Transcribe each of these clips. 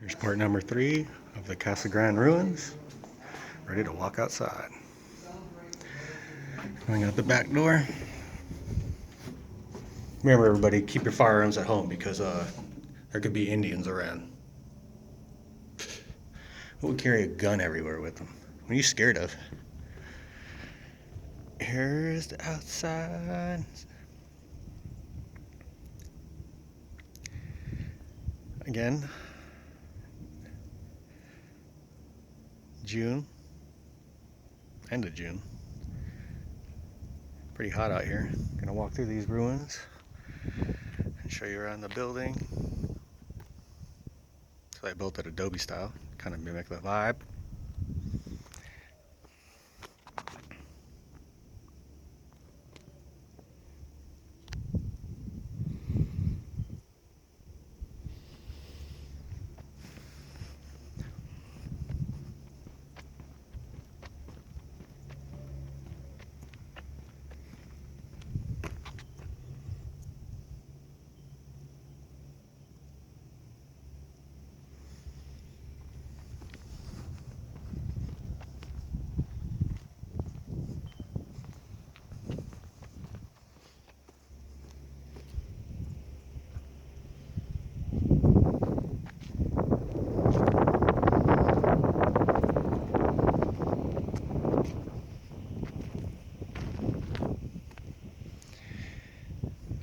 Here's part number 3 of the Casa Grande ruins. Ready to walk outside. Going out the back door. Remember, everybody, keep your firearms at home because there could be Indians around. Who would carry a gun everywhere with them? What are you scared of? Here's the outside. Again, June, end of June. Pretty hot out here. Gonna walk through these ruins and show you around the building. So I built it Adobe style, kind of mimic the vibe.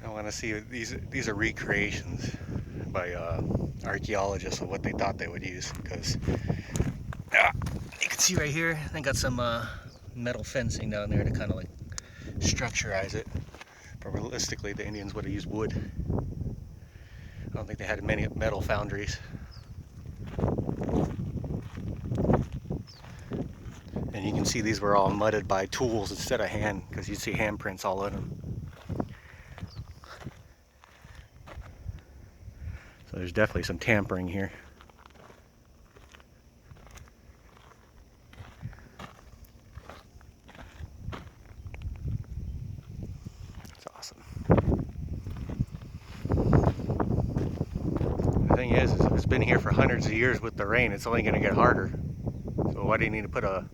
I want to see these are recreations by archaeologists of what they thought they would use, because you can see right here they got some metal fencing down there to kind of like structurize it, but realistically the Indians would have used wood. I don't think they had many metal foundries. And you can see these were all mudded by tools instead of hand, because you see handprints all in them. So there's definitely some tampering here. That's awesome. The thing is if it's been here for hundreds of years with the rain, it's only going to get harder. So why do you need to put a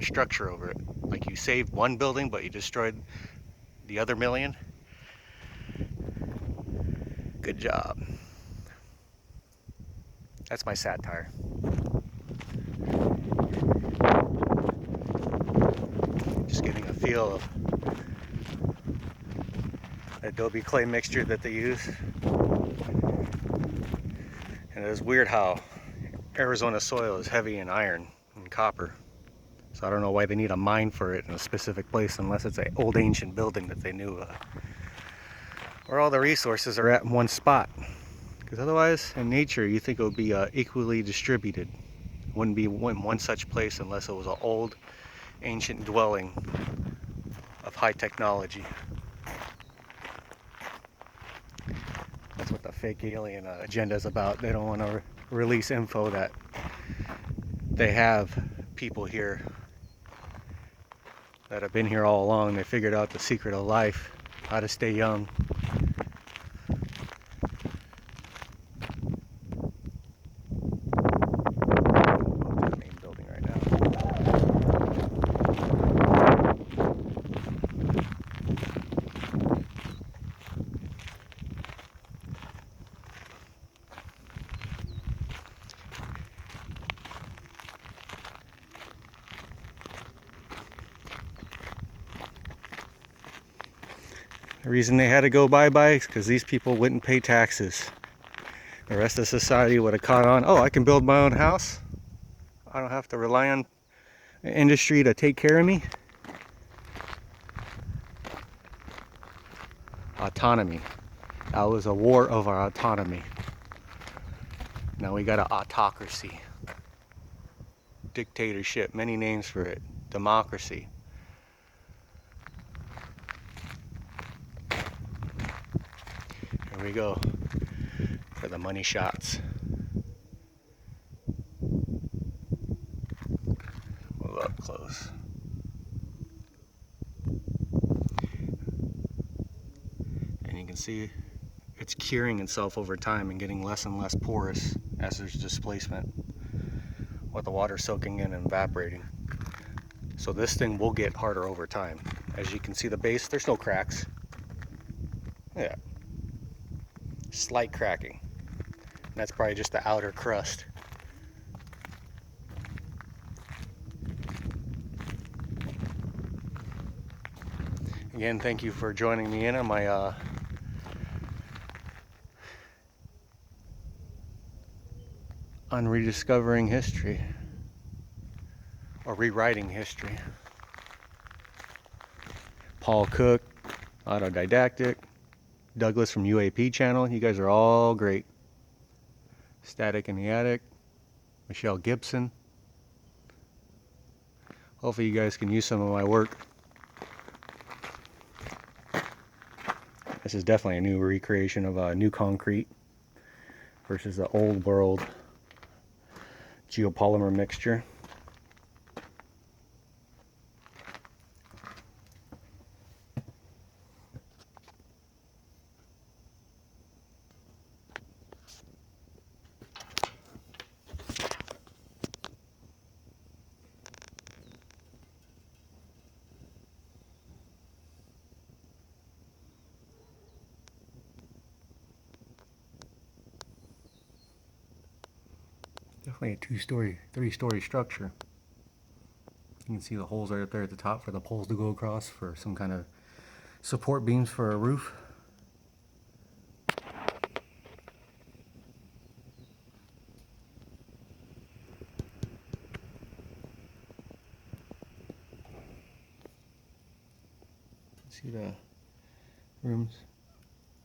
structure over it? Like, you saved one building, but you destroyed the other million? Good job. That's my satire. Just getting a feel of the adobe clay mixture that they use. And it is weird how Arizona soil is heavy in iron and copper. So I don't know why they need a mine for it in a specific place, unless it's an old ancient building that they knew where all the resources are at in one spot. Because otherwise, in nature, you think it would be equally distributed. It wouldn't be one such place unless it was an old, ancient dwelling of high technology. That's what the fake alien agenda is about. They don't want to release info that they have people here that have been here all along. They figured out the secret of life, how to stay young. The reason they had to go bye-bye is because these people wouldn't pay taxes. The rest of society would have caught on, oh, I can build my own house. I don't have to rely on industry to take care of me. Autonomy. That was a war over autonomy. Now we got an autocracy. Dictatorship, many names for it. Democracy. Here we go for the money shots. Move up close. And you can see it's curing itself over time and getting less and less porous. as there's displacement, with the water soaking in and evaporating. So this thing will get harder over time. As you can see, the base, there's no cracks. Yeah, slight cracking. And that's probably just the outer crust. Again, thank you for joining me in on my on rediscovering history, or rewriting history. Paul Cook, Autodidactic, Douglas from UAP channel, you guys are all great. Static in the Attic, Michelle Gibson. Hopefully you guys can use some of my work. This is definitely a new recreation of new concrete versus the old world geopolymer mixture. Definitely a two-story, three-story structure. You can see the holes right up there at the top for the poles to go across for some kind of support beams for a roof. See the rooms?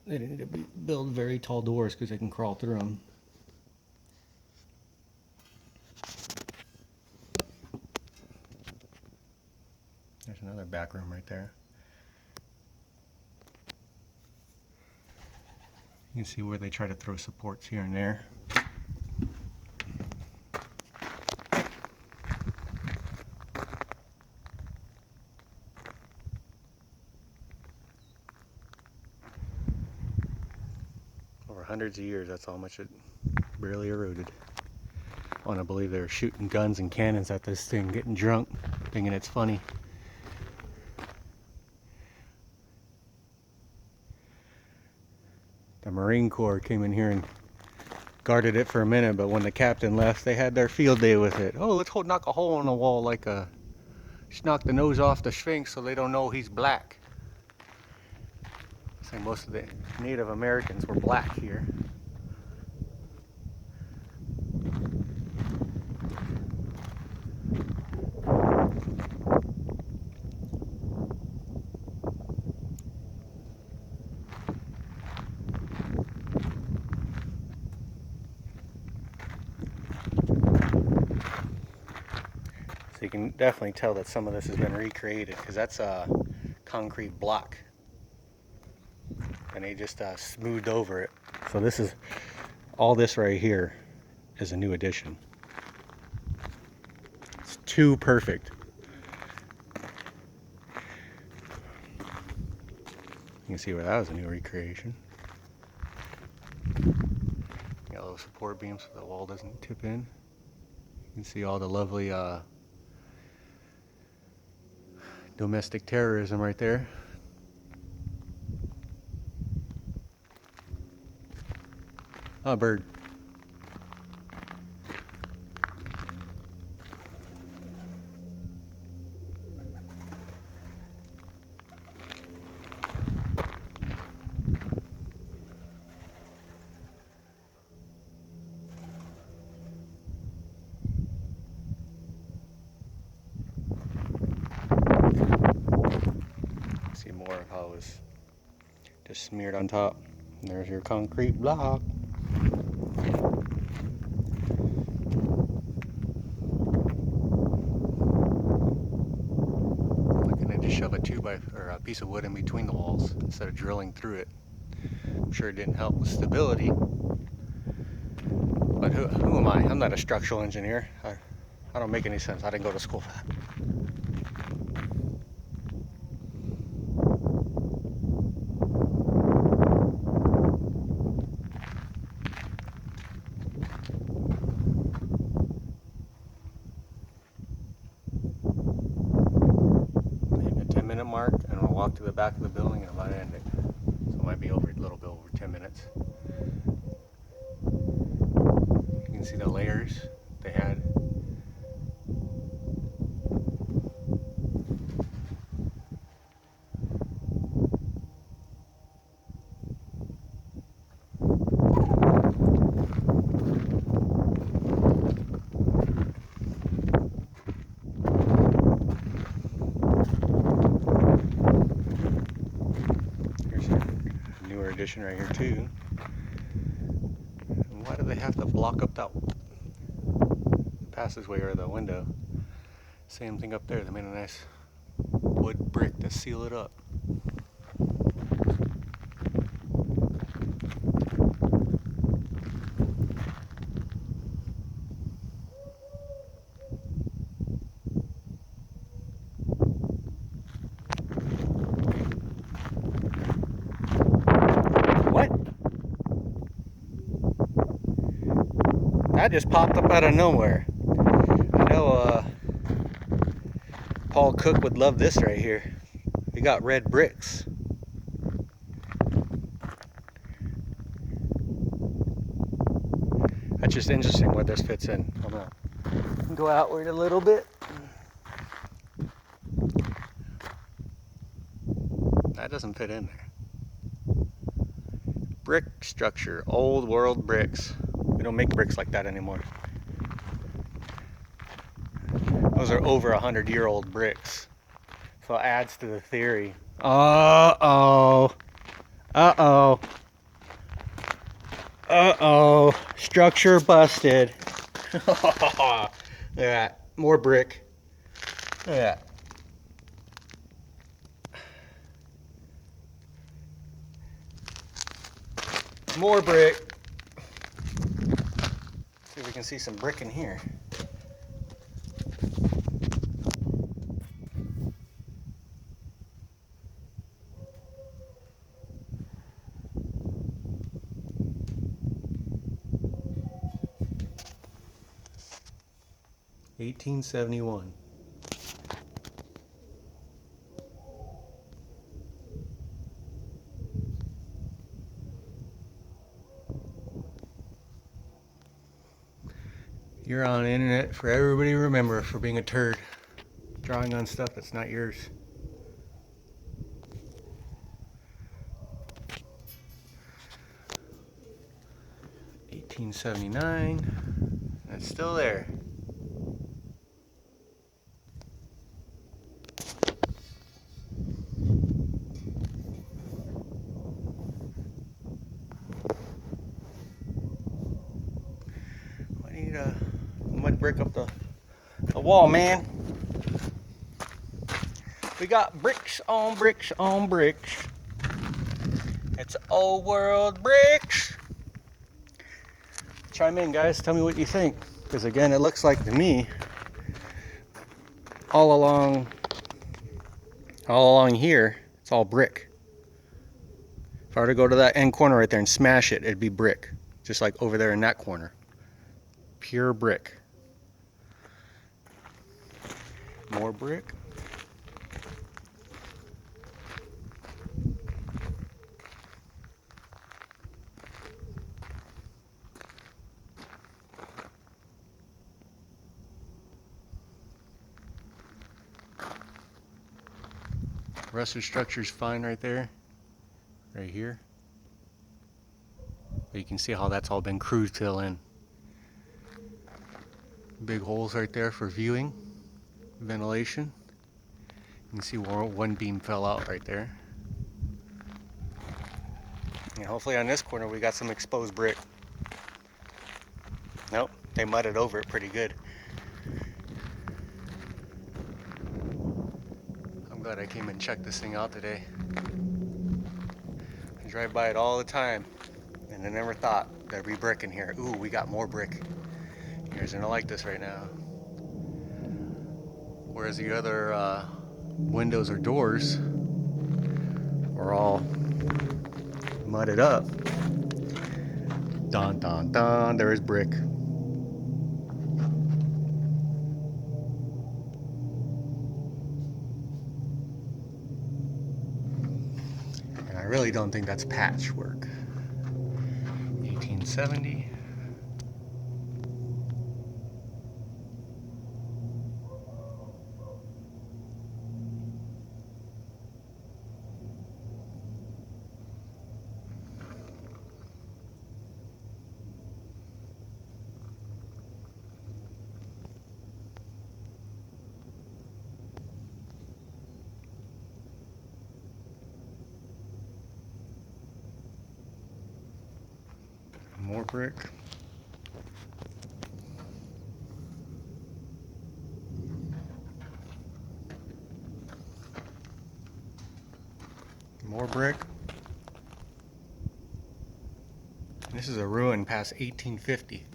They need to build very tall doors because they can crawl through them. There's another back room right there. You can see where they try to throw supports here and there. Over hundreds of years, that's how much it barely eroded. I want to believe they were shooting guns and cannons at this thing, getting drunk, thinking it's funny. The Marine Corps came in here and guarded it for a minute, but when the captain left, they had their field day with it. Oh, let's knock a hole in the wall like a... Just knock the nose off the Sphinx so they don't know he's black. I think most of the Native Americans were black here. So you can definitely tell that some of this has been recreated because that's a concrete block. And they just smoothed over it. So this is, all this right here is a new addition. It's too perfect. You can see where that was a new recreation. Got little support beams so the wall doesn't tip in. You can see all the lovely domestic terrorism right there. Oh, bird. See more of how it was just smeared on top. And there's your concrete block. Looking to just shove a 2x or a piece of wood in between the walls instead of drilling through it. I'm sure it didn't help with stability. But who am I? I'm not a structural engineer. I don't make any sense. I didn't go to school for that. walk to the back of the building and I'm about to end it. So it might be over a little bit over 10 minutes. You can see the layers they had. Here's a newer edition right here too. And why do they have to block up that passageway or the window? Same thing up there. They made a nice wood brick to seal it up. What? That just popped up out of nowhere. I know Paul Cook would love this right here. We got red bricks. That's just interesting where this fits in. Hold on. Go outward a little bit. That doesn't fit in there. Brick structure, old world bricks. We don't make bricks like that anymore. Those are over 100-year-old bricks. So it adds to the theory. Uh-oh. Uh-oh. Uh-oh. Structure busted. Look at that. More brick. Look at that. More brick. See if we can see some brick in here. $1871. You're on the internet for everybody to remember for being a turd. Drawing on stuff that's not yours. $1879. It's still there. I need a mud brick up the wall, man. We got bricks on bricks on bricks. It's old world bricks. Chime in, guys. Tell me what you think. Because again, it looks like to me, all along here, it's all brick. If I were to go to that end corner right there and smash it, it'd be brick. Just like over there in that corner. Pure brick. More brick. Rest of the structure's fine right there. Right here. But you can see how that's all been crude fill in. Big holes right there for viewing, ventilation. You can see where one beam fell out right there. And hopefully on this corner we got some exposed brick. Nope, they mudded over it pretty good. I'm glad I came and checked this thing out today. I drive by it all the time, and I never thought there'd be brick in here. Ooh, we got more brick. You guys are gonna like this right now. Whereas the other windows or doors were all mudded up. Dun dun dun, there is brick. really don't think that's patchwork. 1870. More brick. More brick. This is a ruin past 1850.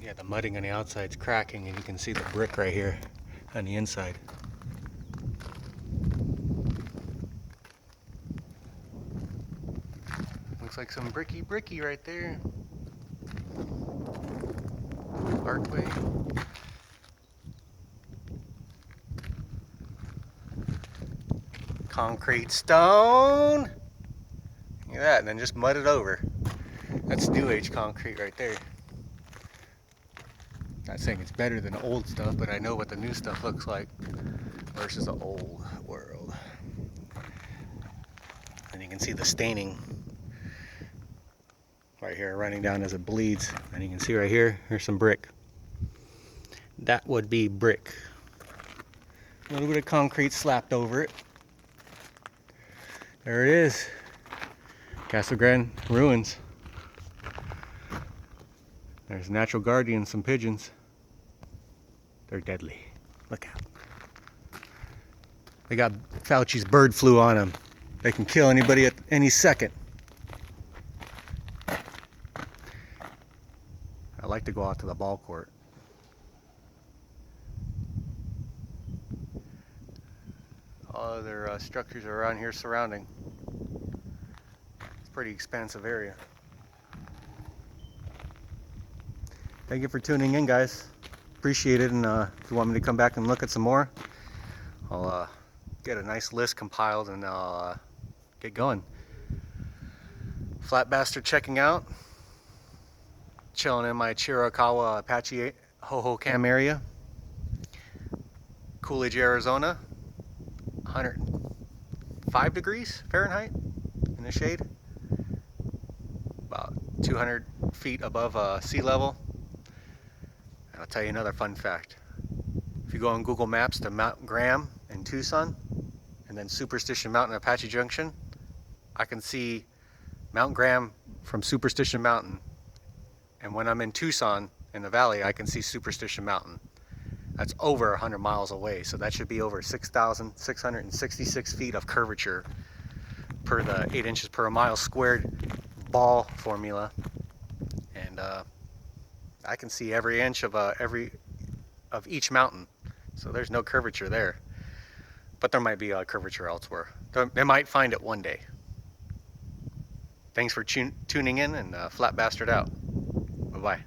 Yeah, the mudding on the outside's cracking, and you can see the brick right here on the inside. Looks like some bricky right there. Archway. Concrete stone. Look at that, and then just mudded over. That's new age concrete right there. Not saying it's better than the old stuff, but I know what the new stuff looks like versus the old world. And you can see the staining right here running down as it bleeds. And you can see right here, here's some brick. That would be brick. A little bit of concrete slapped over it. There it is. Casa Grande ruins. There's natural guardians, some pigeons. They're deadly. Look out. They got Fauci's bird flu on them. They can kill anybody at any second. I like to go out to the ball court. All other structures are around here surrounding. It's a pretty expansive area. Thank you for tuning in, guys. Appreciate it, and if you want me to come back and look at some more, I'll get a nice list compiled and I'll get going. Flat Bastard checking out. Chilling in my Chiricahua Apache Hohokam area. Coolidge, Arizona. 105 degrees Fahrenheit in the shade. About 200 feet above sea level. And I'll tell you another fun fact. If you go on Google Maps to Mount Graham in Tucson, and then Superstition Mountain Apache Junction, I can see Mount Graham from Superstition Mountain. And when I'm in Tucson, in the valley, I can see Superstition Mountain. That's over 100 miles away, so that should be over 6,666 feet of curvature per the 8 inches per mile squared ball formula. And I can see every inch of each mountain, so there's no curvature there. But there might be a curvature elsewhere. They might find it one day. Thanks for tuning in, and Flat Bastard out. Bye-bye.